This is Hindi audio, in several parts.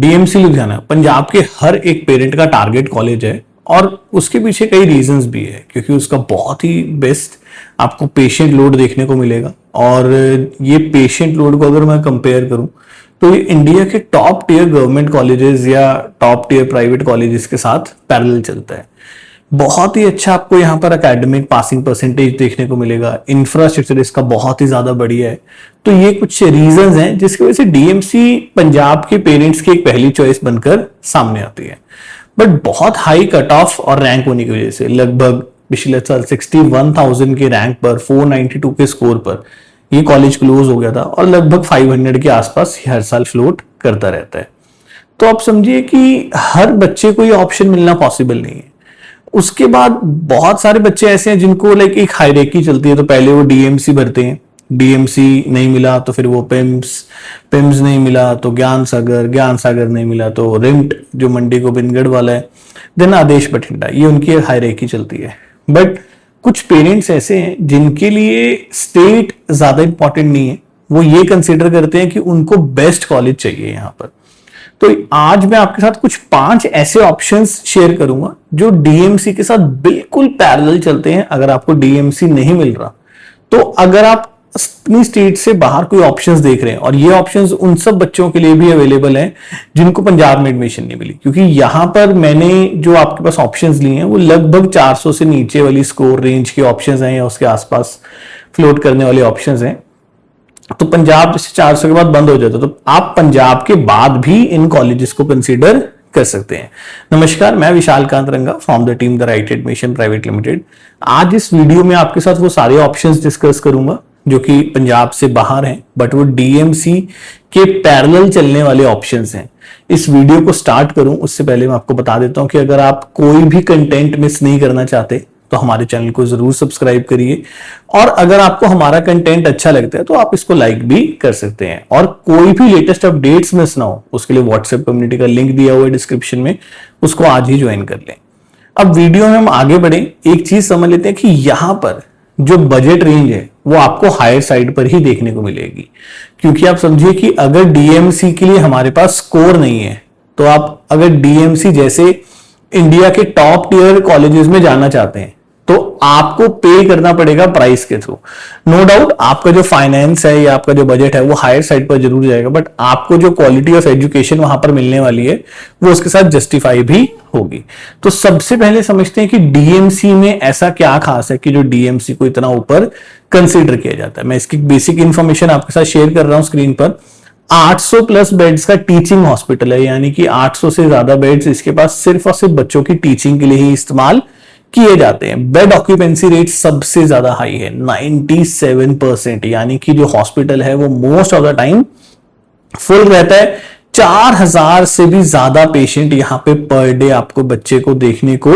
डीएमसी लुधियाना पंजाब के हर एक पेरेंट का टारगेट कॉलेज है और उसके पीछे कई रीजंस भी है, क्योंकि उसका बहुत ही बेस्ट आपको पेशेंट लोड देखने को मिलेगा। और ये पेशेंट लोड को अगर मैं कंपेयर करूं तो ये इंडिया के टॉप टियर गवर्नमेंट कॉलेजेस या टॉप टियर प्राइवेट कॉलेजेस के साथ पैरेलल चलता है। बहुत ही अच्छा आपको यहाँ पर एकेडमिक पासिंग परसेंटेज देखने को मिलेगा, इंफ्रास्ट्रक्चर इसका बहुत ही ज्यादा बढ़िया है। तो ये कुछ रीजंस हैं जिसकी वजह से डीएमसी पंजाब के पेरेंट्स की एक पहली चॉइस बनकर सामने आती है। बट बहुत हाई कट ऑफ और रैंक होने की वजह से लगभग पिछले साल 61,000 के रैंक पर 492 के स्कोर पर ये कॉलेज क्लोज हो गया था और लगभग 500 के आसपास हर साल फ्लोट करता रहता है। तो आप समझिए कि हर बच्चे को ये ऑप्शन मिलना पॉसिबल नहीं है। उसके बाद बहुत सारे बच्चे ऐसे हैं जिनको लाइक एक हायरार्की चलती है, तो पहले वो डीएमसी भरते हैं, डीएमसी नहीं मिला तो फिर वो पिम्स नहीं मिला तो ज्ञान सागर नहीं मिला तो रिम्ट जो मंडी गोबिंदगढ़ वाला है, देन आदेश बठिंडा, ये उनकी हायरार्की चलती है। बट कुछ पेरेंट्स ऐसे हैं जिनके लिए स्टेट ज्यादा इंपॉर्टेंट नहीं है, वो ये कंसिडर करते हैं कि उनको बेस्ट कॉलेज चाहिए यहाँ पर। तो आज मैं आपके साथ कुछ 5 ऐसे ऑप्शंस शेयर करूंगा जो डीएमसी के साथ बिल्कुल पैरेलल चलते हैं। अगर आपको डीएमसी नहीं मिल रहा तो अगर आप अपनी स्टेट से बाहर कोई ऑप्शंस देख रहे हैं, और ये ऑप्शंस उन सब बच्चों के लिए भी अवेलेबल हैं जिनको पंजाब में एडमिशन नहीं मिली, क्योंकि यहां पर मैंने जो आपके पास ऑप्शंस लिए हैं वो लगभग 400 से नीचे वाली स्कोर रेंज के ऑप्शंस हैं या उसके आसपास फ्लोट करने वाले ऑप्शंस हैं। तो पंजाब जैसे 400 के बाद बंद हो जाता है, तो आप पंजाब के बाद भी इन कॉलेजेस को कंसीडर कर सकते हैं। नमस्कार, मैं विशाल कांत रंगा from the team the right admission private limited. आज इस वीडियो में आपके साथ वो सारे ऑप्शंस डिस्कस करूंगा जो कि पंजाब से बाहर हैं बट वो डीएमसी के पैरेलल चलने वाले ऑप्शंस हैं। इस वीडियो को स्टार्ट करूं उससे पहले मैं आपको बता देता हूं कि अगर आप कोई भी कंटेंट मिस नहीं करना चाहते तो हमारे चैनल को जरूर सब्सक्राइब करिए, और अगर आपको हमारा कंटेंट अच्छा लगता है तो आप इसको लाइक भी कर सकते हैं। और कोई भी लेटेस्ट अपडेट्स मिस ना हो उसके लिए व्हाट्सएप कम्युनिटी का लिंक दिया हुआ है डिस्क्रिप्शन में, उसको आज ही ज्वाइन कर लें। अब वीडियो में हम आगे बढ़े, एक चीज समझ लेते हैं कि यहां पर जो बजट रेंज है वो आपको हायर साइड पर ही देखने को मिलेगी, क्योंकि आप समझिए कि अगर डीएमसी के लिए हमारे पास स्कोर नहीं है तो आप अगर डीएमसी जैसे इंडिया के टॉप टियर कॉलेजेस में जाना चाहते हैं तो आपको पे करना पड़ेगा प्राइस के थ्रू। नो डाउट आपका जो फाइनेंस है या आपका जो बजट है वो हायर साइड पर जरूर जाएगा, बट आपको जो क्वालिटी ऑफ एजुकेशन वहां पर मिलने वाली है वो उसके साथ जस्टिफाई भी होगी। तो सबसे पहले समझते हैं कि डीएमसी में ऐसा क्या खास है कि जो डीएमसी को इतना ऊपर कंसिडर किया जाता है। मैं इसकी बेसिक इंफॉर्मेशन आपके साथ शेयर कर रहा हूं स्क्रीन पर। 800 प्लस बेड्स का टीचिंग हॉस्पिटल है, यानी कि 800 से ज्यादा बेड्स इसके पास सिर्फ और सिर्फ बच्चों की टीचिंग के लिए ही इस्तेमाल किए जाते हैं। बेड ऑक्यूपेंसी रेट सबसे ज्यादा हाई है 97%, यानी कि जो हॉस्पिटल है वो most of the time full रहता है। 4000 से भी ज्यादा पेशेंट यहाँ पे पर डे आपको बच्चे को देखने को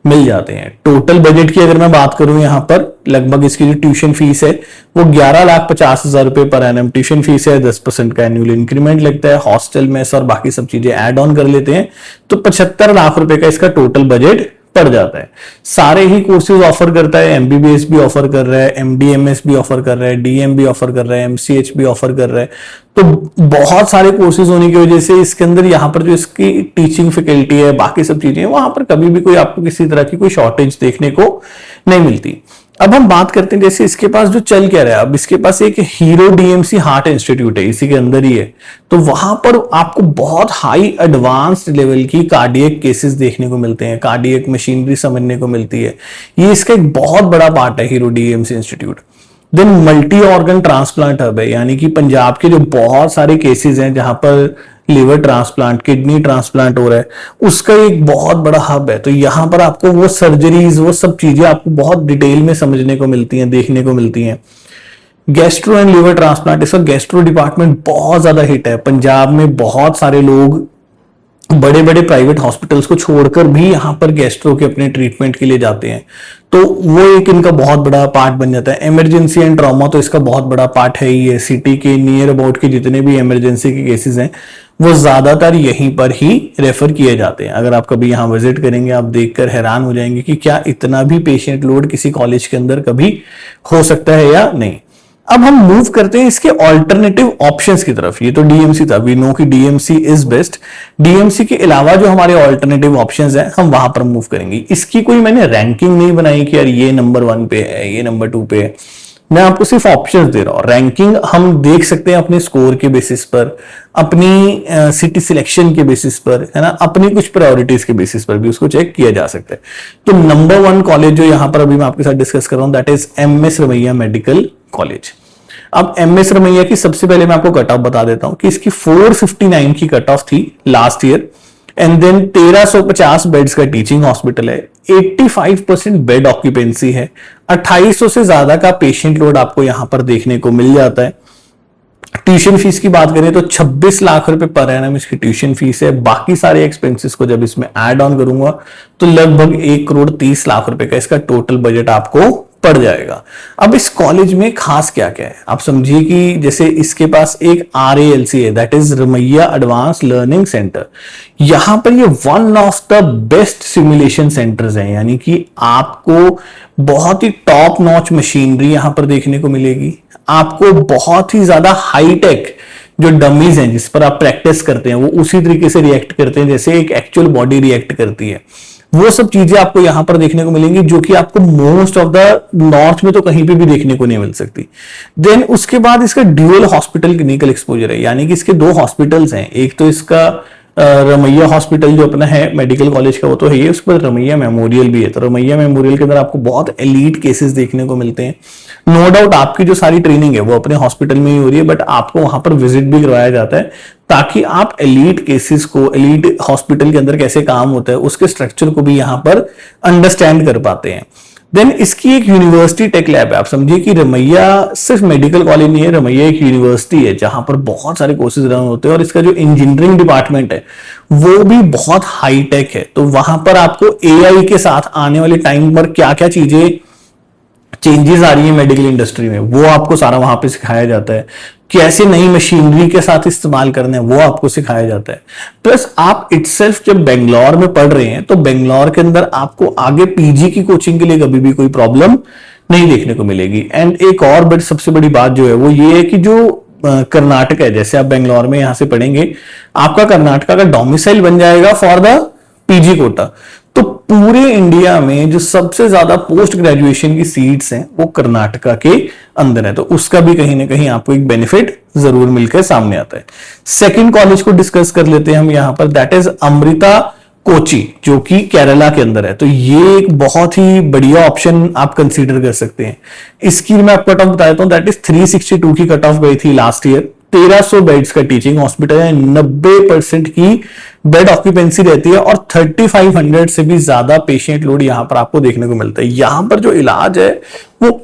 मिल जाते हैं। टोटल बजट की अगर मैं बात करूं यहाँ पर लगभग इसकी जो ट्यूशन फीस है वो 11,50,000 रुपए पर एनम ट्यूशन फीस है। 10% का एनुअल इंक्रीमेंट लगता है, हॉस्टल मेस और बाकी सब चीजें ऐड ऑन कर लेते हैं तो 75 लाख रुपए का इसका टोटल बजट पड़ जाता है। सारे ही कोर्सेज ऑफर करता है, एमबीबीएस भी ऑफर कर रहा है, एमडीएमएस भी ऑफर कर रहा है, डीएम भी ऑफर कर रहा है, एमसीएच भी ऑफर कर रहा है। तो बहुत सारे कोर्सेज होने की वजह से इसके अंदर यहाँ पर जो इसकी टीचिंग फैकल्टी है बाकी सब चीजें वहां पर कभी भी कोई आपको किसी तरह की कोई शॉर्टेज देखने को नहीं मिलती। अब हम बात करते हैं जैसे इसके पास जो चल क्या रहा है। अब इसके पास एक हीरो डीएमसी हार्ट इंस्टीट्यूट है, इसी के अंदर ही है, तो वहां पर आपको बहुत हाई एडवांस्ड लेवल की कार्डियक केसेस देखने को मिलते हैं, कार्डियक मशीनरी समझने को मिलती है। ये इसका एक बहुत बड़ा पार्ट है Hero DMC institute. Then multi organ transplant hub है, यानी कि पंजाब के जो बहुत सारे केसेस हैं जहां पर लिवर ट्रांसप्लांट, किडनी ट्रांसप्लांट हो रहा है, उसका एक बहुत बड़ा हब है। तो यहां पर आपको वो सर्जरीज वो सब चीजें आपको बहुत डिटेल में समझने को मिलती हैं, देखने को मिलती हैं। गैस्ट्रो एंड लिवर ट्रांसप्लांट, इसका गैस्ट्रो डिपार्टमेंट बहुत ज्यादा हिट है। पंजाब में बहुत सारे लोग बड़े बड़े प्राइवेट हॉस्पिटल्स को छोड़कर भी यहां पर गैस्ट्रो के अपने ट्रीटमेंट के लिए जाते हैं, तो वो एक इनका बहुत बड़ा पार्ट बन जाता है। इमरजेंसी एंड ट्रॉमा तो इसका बहुत बड़ा पार्ट है ही है। सिटी के नियर अबाउट के जितने भी इमरजेंसी के केसेस हैं वो ज्यादातर यहीं पर ही रेफर किए जाते हैं। अगर आप कभी यहाँ विजिट करेंगे आप देखकर हैरान हो जाएंगे कि क्या इतना भी पेशेंट लोड किसी कॉलेज के अंदर कभी हो सकता है या नहीं। अब हम मूव करते हैं इसके ऑल्टरनेटिव ऑप्शंस की तरफ। ये तो डीएमसी था, वी नो कि डीएमसी इज बेस्ट। डीएमसी के अलावा जो हमारे ऑल्टरनेटिव ऑप्शंस हैं हम वहां पर मूव करेंगे। इसकी कोई मैंने रैंकिंग नहीं बनाई कि यार ये नंबर 1 पे है, ये नंबर 2 पे है। मैं आपको सिर्फ ऑप्शंस दे रहा हूं। रैंकिंग हम देख सकते हैं अपने स्कोर के बेसिस पर, अपनी सिटी सिलेक्शन के बेसिस पर, है ना, अपनी कुछ प्रायोरिटीज के बेसिस पर भी उसको चेक किया जा सकता है। तो नंबर 1 कॉलेज जो यहां पर अभी मैं आपके साथ डिस्कस कर रहा हूं that is MS Ramaiah medical college. अब एमएस रमैया की सबसे पहले मैं आपको कट ऑफ बता देता हूं कि इसकी 459 की कट ऑफ थी last year, and then 1350 beds का टीचिंग हॉस्पिटल है, 85% बेड ऑक्यूपेंसी है, 2800 से ज्यादा का पेशेंट लोड आपको यहां पर देखने को मिल जाता है। ट्यूशन फीस की बात करें तो 26 लाख रुपए पर एनम इसकी ट्यूशन फीस है। बाकी सारे एक्सपेंसेस को जब इसमें ऐड ऑन करूंगा तो लगभग 1,30,00,000 रुपए का इसका टोटल बजट आपको पड़ जाएगा। अब इस कॉलेज में खास क्या क्या है आप समझिए कि जैसे इसके पास एक RALC है that is Ramaiah advance learning centre. यहां पर ये one of the best simulation centres हैं, यानी कि आपको बहुत ही टॉप नॉच मशीनरी यहां पर देखने को मिलेगी। आपको बहुत ही ज्यादा हाईटेक जो डमीज हैं जिस पर आप प्रैक्टिस करते हैं वो उसी तरीके से रिएक्ट करते हैं जैसे एक एक्चुअल बॉडी रिएक्ट करती है। वो सब चीजें आपको यहां पर देखने को मिलेंगी जो कि आपको मोस्ट ऑफ द नॉर्थ में तो कहीं पे भी देखने को नहीं मिल सकती। देन उसके बाद इसका ड्यूअल हॉस्पिटल क्लिनिकल एक्सपोजर है, यानी कि इसके 2 हॉस्पिटल्स हैं। एक तो इसका रमैया हॉस्पिटल जो अपना है मेडिकल कॉलेज का वो तो है ही, उसके बाद रमैया मेमोरियल भी है। तो रमैया मेमोरियल के अंदर आपको बहुत एलीट केसेस देखने को मिलते हैं। नो डाउट आपकी जो सारी ट्रेनिंग है वो अपने हॉस्पिटल में ही हो रही है, बट आपको वहां पर विजिट भी करवाया जाता है ताकि आप एलीट केसेस को, एलीट हॉस्पिटल के अंदर कैसे काम होता है उसके स्ट्रक्चर को भी यहां पर अंडरस्टैंड कर पाते हैं। देन इसकी एक यूनिवर्सिटी टेक लैब है। आप समझिए कि रमैया सिर्फ मेडिकल कॉलेज नहीं है, रमैया एक यूनिवर्सिटी है जहां पर बहुत सारे कोर्सेज रन होते हैं और इसका जो इंजीनियरिंग डिपार्टमेंट है वो भी बहुत हाई टेक है। तो वहां पर आपको AI के साथ आने वाले टाइम पर क्या क्या चीजें चेंजेस आ रही है मेडिकल इंडस्ट्री में वो आपको सारा वहां पे सिखाया जाता है। कैसे नई मशीनरी के साथ इस्तेमाल करना है वो आपको सिखाया जाता है। प्लस आप इटसेल्फ जब बेंगलोर में पढ़ रहे हैं तो बेंगलोर के अंदर आपको आगे PG की कोचिंग के लिए कभी भी कोई प्रॉब्लम नहीं देखने को मिलेगी। एंड एक और बड़ी सबसे बड़ी बात जो है वो ये है कि जो कर्नाटक है, जैसे आप बेंगलोर में यहां से पढ़ेंगे आपका कर्नाटका का डोमिसाइल बन जाएगा फॉर द PG कोटा। तो पूरे इंडिया में जो सबसे ज्यादा पोस्ट ग्रेजुएशन की सीट्स हैं वो कर्नाटका के अंदर है, तो उसका भी कहीं ना कहीं आपको एक बेनिफिट जरूर मिलकर सामने आता है। सेकंड कॉलेज को डिस्कस कर लेते हैं हम यहां पर, दैट इज अमृता कोची जो कि केरला के अंदर है। तो ये एक बहुत ही बढ़िया ऑप्शन आप कंसीडर कर सकते हैं। इसकी मैं आपको कट ऑफ बता देता हूं, दैट इज 362 की कट ऑफ गई थी लास्ट ईयर। 1300 बेड्स का टीचिंग हॉस्पिटल है, 90% की बेड ऑक्यूपेंसी रहती है और 3500 से भी ज्यादा पेशेंट लोड यहां पर आपको देखने को मिलता है। यहां पर जो इलाज है वो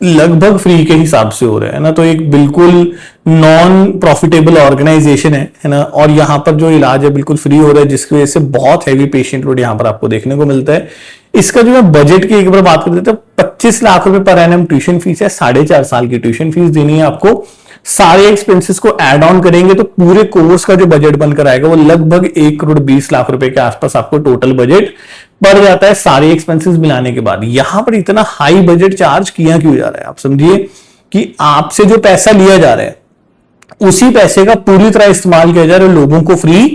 लगभग फ्री के हिसाब से हो रहा है ना, तो एक बिल्कुल नॉन प्रॉफिटेबल ऑर्गेनाइजेशन है ना, और यहां पर जो इलाज है बिल्कुल फ्री हो रहा है जिसकी वजह से बहुत हैवी पेशेंट लोड यहां पर आपको देखने को मिलता है। इसका जो है बजट की एक बार बात कर देते हैं, 25 लाख रुपए पर एनम ट्यूशन फीस है, 4.5 साल की ट्यूशन फीस देनी है आपको। सारे एक्सपेंसेस को ऐड ऑन करेंगे तो पूरे कोर्स का जो बजट बनकर आएगा वो लगभग 1,20,00,000 रुपए के आसपास आपको टोटल बजट पड़ जाता है सारे एक्सपेंसेस मिलाने के बाद। यहां पर इतना हाई बजट चार्ज किया क्यों जा रहा है? आप समझिए कि आपसे जो पैसा लिया जा रहा है उसी पैसे का पूरी तरह इस्तेमाल किया जा रहा है लोगों को फ्री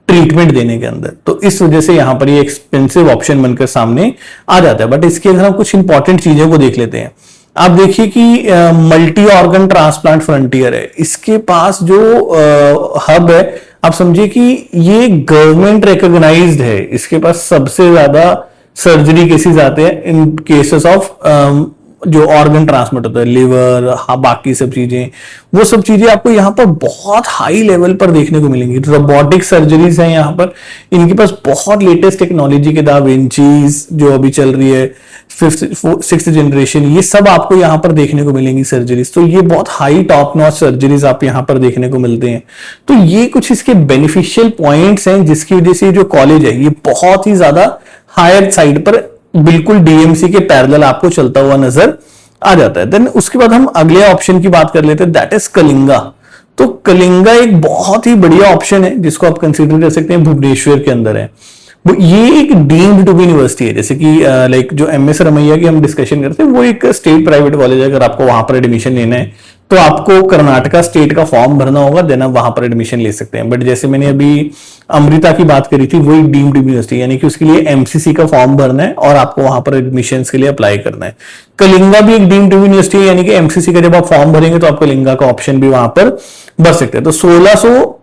ट्रीटमेंट देने के अंदर, तो इस वजह से यहां पर ये एक्सपेंसिव ऑप्शन बनकर सामने आ जाता है। बट इसके अंदर हम कुछ इंपॉर्टेंट चीजों को देख लेते हैं। आप देखिए कि मल्टी ऑर्गन ट्रांसप्लांट फ्रंटियर है, इसके पास जो हब है आप समझिए कि ये गवर्नमेंट रिकॉग्नाइज्ड है। इसके पास सबसे ज्यादा सर्जरी केसेस आते हैं इन केसेस ऑफ जो ऑर्गन ट्रांसप्लांट होता है, लिवर, हाँ बाकी सब चीजें, वो सब चीजें आपको यहाँ पर बहुत हाई लेवल पर देखने को मिलेंगी। रोबोटिक सर्जरीज हैं यहाँ पर, इनके पास बहुत लेटेस्ट टेक्नोलॉजी के दा विंचीज जो अभी चल रही है 5th-6th जनरेशन, ये सब आपको यहाँ पर देखने को मिलेंगी सर्जरीज। तो ये बहुत हाई टॉप नॉच सर्जरीज आप यहाँ पर देखने को मिलते हैं। तो ये कुछ इसके बेनिफिशियल पॉइंट्स हैं जिसकी वजह से जो कॉलेज है ये बहुत ही ज्यादा हायर साइड पर बिल्कुल डीएमसी के पैरेलल आपको चलता हुआ नजर आ जाता है। देन उसके बाद हम अगले ऑप्शन की बात कर लेते हैं, दैट इज कलिंगा। तो कलिंगा एक बहुत ही बढ़िया ऑप्शन है जिसको आप कंसीडर कर सकते हैं, भुवनेश्वर के अंदर है। ये एक डीम्ड टू बी यूनिवर्सिटी है, जैसे कि लाइक जो एमएस रमैया की हम डिस्कशन करते हैं, वो एक स्टेट प्राइवेट कॉलेज है। अगर आपको वहां पर एडमिशन लेना है तो आपको कर्नाटका स्टेट का फॉर्म भरना होगा, देन आप वहां पर एडमिशन ले सकते हैं। बट जैसे मैंने अभी अमृता की बात करी थी, वो एक डीम्ड यूनिवर्सिटी, यानी कि उसके लिए एमसीसी का फॉर्म भरना है और आपको वहां पर एडमिशन के लिए अप्लाई करना है। कलिंगा भी एक डीम्ड यूनिवर्सिटी है, यानी कि एमसीसी का जब आप फॉर्म भरेंगे तो आप कलिंगा का ऑप्शन भी वहां पर भर सकते हैं। तो 1600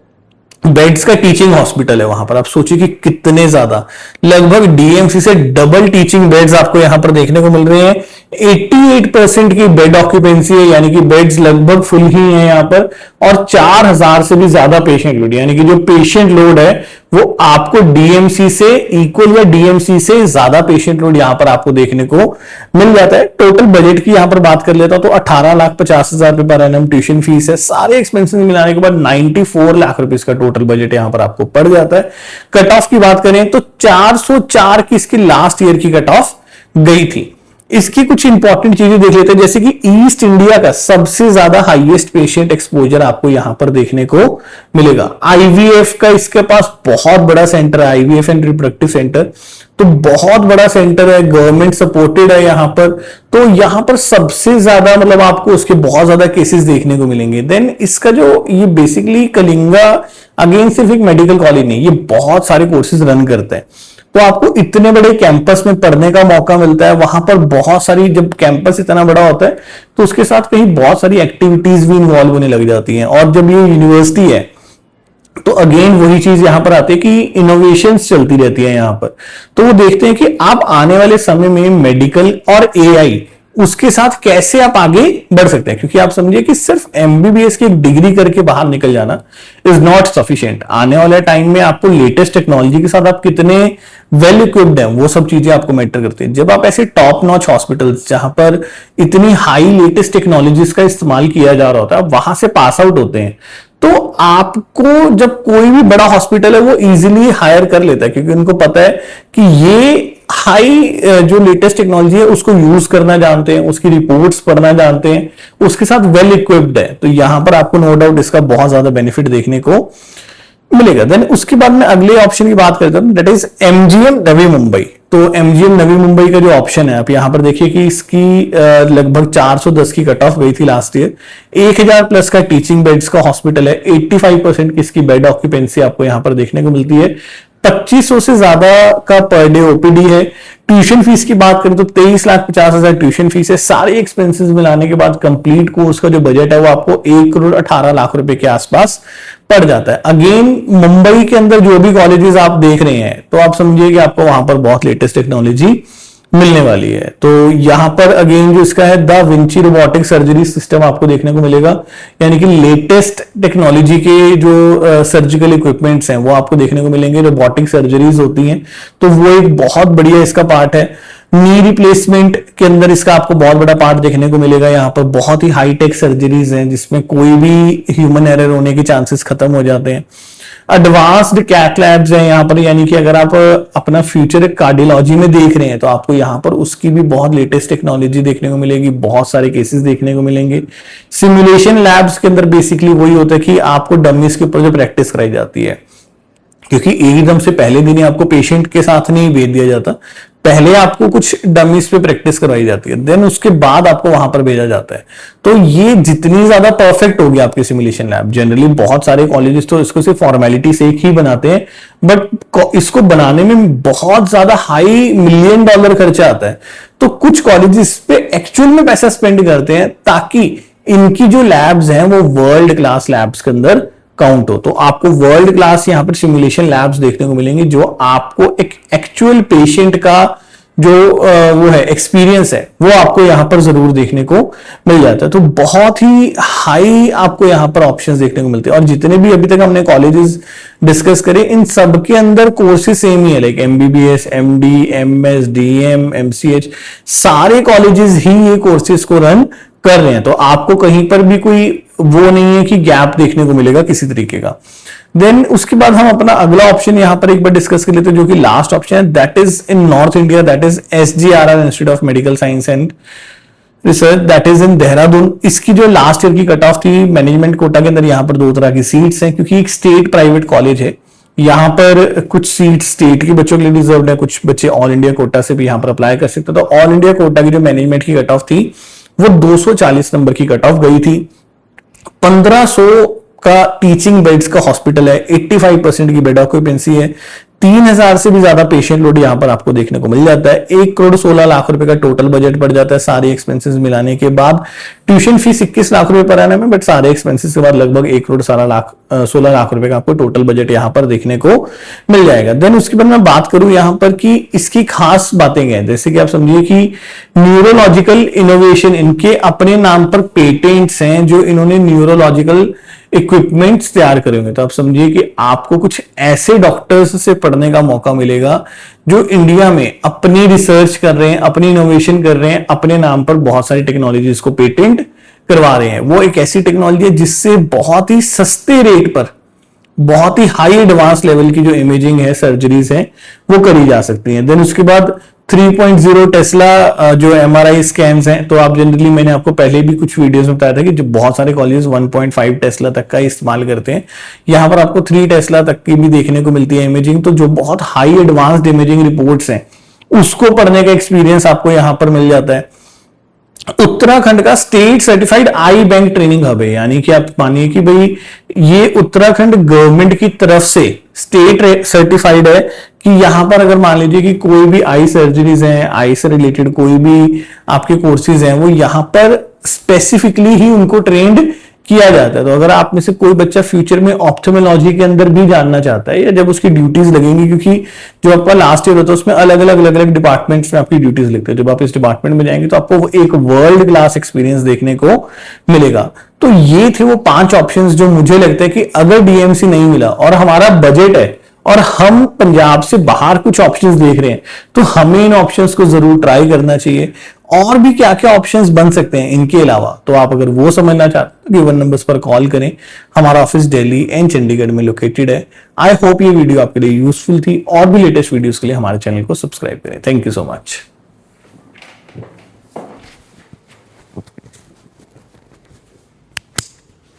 बेड्स का टीचिंग हॉस्पिटल है वहां पर। आप सोचिए कि कितने ज्यादा, लगभग डीएमसी से डबल टीचिंग बेड्स आपको यहां पर देखने को मिल रहे हैं। 88% की बेड ऑक्यूपेंसी है, यानी कि बेड्स लगभग फुल ही है यहां पर। और 4000 से भी ज्यादा पेशेंट लोड, यानी कि जो पेशेंट लोड है वो आपको डीएमसी से इक्वल या डीएमसी से ज्यादा पेशेंट लोड यहां पर आपको देखने को मिल जाता है। टोटल बजट की यहां पर बात कर लेता हूं तो 18,50,000 रुपए पर एनम ट्यूशन फीस है। सारे एक्सपेंसेस मिलाने के बाद 94 लाख रुपीस का टोटल बजट यहां पर आपको पड़ जाता है। कट ऑफ की बात करें तो 404 की इसकी लास्ट ईयर की कट ऑफ गई थी। इसकी कुछ इंपॉर्टेंट चीजें देख लेते हैं, जैसे कि ईस्ट इंडिया का सबसे ज्यादा हाईएस्ट पेशेंट एक्सपोजर आपको यहां पर देखने को मिलेगा। आईवीएफ का इसके पास बहुत बड़ा सेंटर है, आईवीएफ एंड रिप्रोडक्टिव सेंटर, तो बहुत बड़ा सेंटर है, गवर्नमेंट सपोर्टेड है यहां पर। तो यहां पर सबसे ज्यादा मतलब आपको उसके बहुत ज्यादा केसेस देखने को मिलेंगे। देन इसका जो ये बेसिकली कलिंगा अगेन सिर्फ एक मेडिकल कॉलेज नहीं, ये बहुत सारे कोर्सेज रन करते हैं। तो आपको इतने बड़े कैंपस में पढ़ने का मौका मिलता है। वहां पर बहुत सारी, जब कैंपस इतना बड़ा होता है तो उसके साथ कहीं बहुत सारी एक्टिविटीज भी इन्वॉल्व होने लग जाती हैं। और जब ये यूनिवर्सिटी है तो अगेन वही चीज यहां पर आती है कि इनोवेशंस चलती रहती है यहां पर। तो वो देखते हैं कि आप आने वाले समय में मेडिकल और एआई उसके साथ कैसे आप आगे बढ़ सकते हैं, क्योंकि आप समझिए कि सिर्फ एमबीबीएस की एक डिग्री करके बाहर निकल जाना इज नॉट सफिशिएंट। आने वाले टाइम में आपको लेटेस्ट टेक्नोलॉजी के साथ आप कितने वेल इक्विप्ड हैं वो सब चीजें आपको मैटर करती है। जब आप ऐसे टॉप नॉच हॉस्पिटल्स जहां पर इतनी हाई लेटेस्ट टेक्नोलॉजीज का इस्तेमाल किया जा रहा होता है, वहां से पास आउट होते हैं, तो आपको जब कोई भी बड़ा हॉस्पिटल है वो इजीली हायर कर लेता है, क्योंकि उनको पता है कि ये हाई जो लेटेस्ट टेक्नोलॉजी है उसको यूज करना जानते हैं, उसकी रिपोर्ट्स पढ़ना जानते हैं, उसके साथ वेल इक्विप्ड है। तो यहां पर आपको नो डाउट इसका बहुत ज्यादा बेनिफिट देखने को मिलेगा। देन उसके बाद में अगले ऑप्शन की बात करता हूं, that is MGM Navi Mumbai. तो एमजीएम नवी मुंबई का जो ऑप्शन है, आप यहां पर देखिए कि इसकी लगभग 410 की कट ऑफ गई थी लास्ट ईयर। 1000 प्लस का टीचिंग बेड्स का हॉस्पिटल है। 85% की इसकी बेड ऑक्यूपेंसी आपको यहां पर देखने को मिलती है। 2500 से ज्यादा का पर डे ओपीडी है। ट्यूशन फीस की बात करें तो 23,50,000 ट्यूशन फीस है। सारे एक्सपेंसेस मिलाने के बाद कंप्लीट कोर्स का जो बजट है वो आपको 1,18,00,000 रुपए के आसपास पड़ जाता है। अगेन मुंबई के अंदर जो भी कॉलेजेस आप देख रहे हैं तो आप समझिए कि आपको वहां पर बहुत लेटेस्ट टेक्नोलॉजी मिलने वाली है। तो यहां पर अगेन जो इसका है the Vinci robotic surgery system आपको देखने को मिलेगा, यानी कि लेटेस्ट टेक्नोलॉजी के जो सर्जिकल इक्विपमेंट्स हैं वो आपको देखने को मिलेंगे। रोबोटिक सर्जरीज होती हैं तो वो एक बहुत बढ़िया इसका पार्ट है। नी रिप्लेसमेंट के अंदर इसका आपको बहुत बड़ा पार्ट देखने को मिलेगा। यहाँ पर बहुत ही हाईटेक सर्जरीज हैं जिसमें कोई भी ह्यूमन एरर होने के चांसेस खत्म हो जाते हैं। एडवांस्ड कैथ लैब्स हैं यहाँ पर, यानी कि अगर आप अपना फ्यूचर कार्डियोलॉजी में देख रहे हैं तो आपको यहाँ पर उसकी भी बहुत लेटेस्ट टेक्नोलॉजी देखने को मिलेगी, बहुत सारे केसेस देखने को मिलेंगे। सिमुलेशन लैब्स के अंदर बेसिकली वही होता है कि आपको डमीज के ऊपर जो प्रैक्टिस कराई जाती है, क्योंकि एकदम से पहले दिन ही आपको पेशेंट के साथ नहीं भेज दिया जाता, पहले आपको कुछ डमीज पे प्रैक्टिस करवाई जाती है, देन उसके बाद आपको वहां पर भेजा जाता है। तो ये जितनी ज्यादा परफेक्ट होगी आपकी सिमुलेशन लैब, जनरली बहुत सारे कॉलेजेस तो इसको सिर्फ फॉर्मेलिटी से ही बनाते हैं, बट इसको बनाने में बहुत ज्यादा हाई $1 मिलियन खर्चा आता है। तो कुछ कॉलेजेस पे एक्चुअल में पैसा स्पेंड करते हैं ताकि इनकी जो लैब्स हैं वो वर्ल्ड क्लास लैब्स के अंदर काउंट हो। तो आपको वर्ल्ड क्लास यहाँ पर सिमुलेशन लैब्स देखने को मिलेंगे जो आपको एक एक्चुअल पेशेंट का जो वो है एक्सपीरियंस है वो आपको यहाँ पर जरूर देखने को मिल जाता है। तो बहुत ही हाई आपको यहाँ पर ऑप्शंस देखने को मिलते हैं। और जितने भी अभी तक हमने कॉलेजेस डिस्कस करे इन सब के अंदर कोर्सेज सेम ही है, like MBBS, MD, MS, DM, MCH, सारे कॉलेजेस ही ये कोर्सेज को रन कर रहे हैं। तो आपको कहीं पर भी कोई वो नहीं है कि गैप देखने को मिलेगा किसी तरीके का। देन उसके बाद हम अपना अगला ऑप्शन यहां पर एक बार डिस्कस कर लेते हैं, जो कि लास्ट ऑप्शन है, that is in north India, that is SGRR institute of medical science and research, that is in Dehradun. इसकी जो लास्ट ईयर की कट ऑफ थी मैनेजमेंट कोटा के अंदर, यहाँ पर 2 तरह की सीट्स हैं, क्योंकि एक स्टेट प्राइवेट कॉलेज है यहाँ पर कुछ सीट स्टेट के बच्चों के लिए रिजर्व है, कुछ बच्चे ऑल इंडिया कोटा से भी यहाँ पर अप्लाई कर सकते हैं। तो ऑल इंडिया कोटा की जो मैनेजमेंट की कट ऑफ थी वो 240 नंबर की कट ऑफ गई थी। 1500 का टीचिंग बेड्स का हॉस्पिटल है, 85% की बेड ऑक्यूपेंसी है, 3000 से भी ज्यादा पेशेंट लोड यहां पर आपको देखने को मिल जाता है। 1,16,00,000 रुपए का टोटल बजट पड़ जाता है सारे एक्सपेंसेस मिलाने के बाद। ट्यूशन फीस 21 लाख रुपए पर आने में, बट सारे एक्सपेंसेस के बाद लगभग 1,16,00,000 रुपए का आपको टोटल बजट यहां पर देखने को मिल जाएगा। देन उसके बाद मैं बात करूं यहां पर कि इसकी खास बातें क्या है, जैसे कि आप समझिए कि न्यूरोलॉजिकल इनोवेशन, इनके अपने नाम पर पेटेंट्स हैं जो इन्होंने न्यूरोलॉजिकल इक्विपमेंट्स तैयार करे होंगे। तो आप समझिए कि आपको कुछ ऐसे डॉक्टर्स से पढ़ने का मौका मिलेगा जो इंडिया में अपनी रिसर्च कर रहे हैं, अपनी इनोवेशन कर रहे हैं, अपने नाम पर बहुत सारी टेक्नोलॉजीज को पेटेंट करवा रहे हैं। वो एक ऐसी टेक्नोलॉजी है जिससे बहुत ही सस्ते रेट पर बहुत ही हाई एडवांस लेवल की जो इमेजिंग है, सर्जरीज है, वो करी जा सकती हैं। देन उसके बाद 3.0 टेस्ला जो एमआरआई स्कैन्स हैं, तो आप जनरली, मैंने आपको पहले भी कुछ वीडियोस में बताया था कि जो बहुत सारे कॉलेज 1.5 टेस्ला तक का इस्तेमाल करते हैं, यहां पर आपको 3 टेस्ला तक की भी देखने को मिलती है इमेजिंग। तो जो बहुत हाई एडवांस्ड इमेजिंग रिपोर्ट्स हैं उसको पढ़ने का एक्सपीरियंस आपको यहां पर मिल जाता है। उत्तराखंड का स्टेट सर्टिफाइड आई बैंक ट्रेनिंग हब है, यानी कि आप मानिए कि भाई ये उत्तराखंड गवर्नमेंट की तरफ से स्टेट सर्टिफाइड है कि यहां पर अगर मान लीजिए कि कोई भी आई सर्जरीज हैं, आई से रिलेटेड कोई भी आपके कोर्सेज हैं, वो यहां पर स्पेसिफिकली ही उनको ट्रेंड किया जाता है। तो अगर आप में से कोई बच्चा फ्यूचर में ऑप्थेमोलॉजी के अंदर भी जानना चाहता है, या जब उसकी ड्यूटीज लगेंगी, क्योंकि जो आपका लास्ट ईयर होता है उसमें अलग अलग डिपार्टमेंट्स में आपकी ड्यूटीज लगती है, जब आप इस डिपार्टमेंट में जाएंगे तो आपको एक वर्ल्ड क्लास एक्सपीरियंस देखने को मिलेगा। तो ये थे वो 5 ऑप्शंस जो मुझे लगता है कि अगर डीएमसी नहीं मिला और हमारा बजट है और हम पंजाब से बाहर कुछ ऑप्शंस देख रहे हैं, तो हमें इन ऑप्शंस को जरूर ट्राई करना चाहिए। और भी क्या क्या ऑप्शंस बन सकते हैं इनके अलावा, तो आप अगर वो समझना चाहते हो, गिवन नंबर्स पर कॉल करें। हमारा ऑफिस दिल्ली एंड चंडीगढ़ में लोकेटेड है। आई होप ये वीडियो आपके लिए यूजफुल थी। और भी लेटेस्ट वीडियोस के लिए हमारे चैनल को सब्सक्राइब करें। Thank you so much.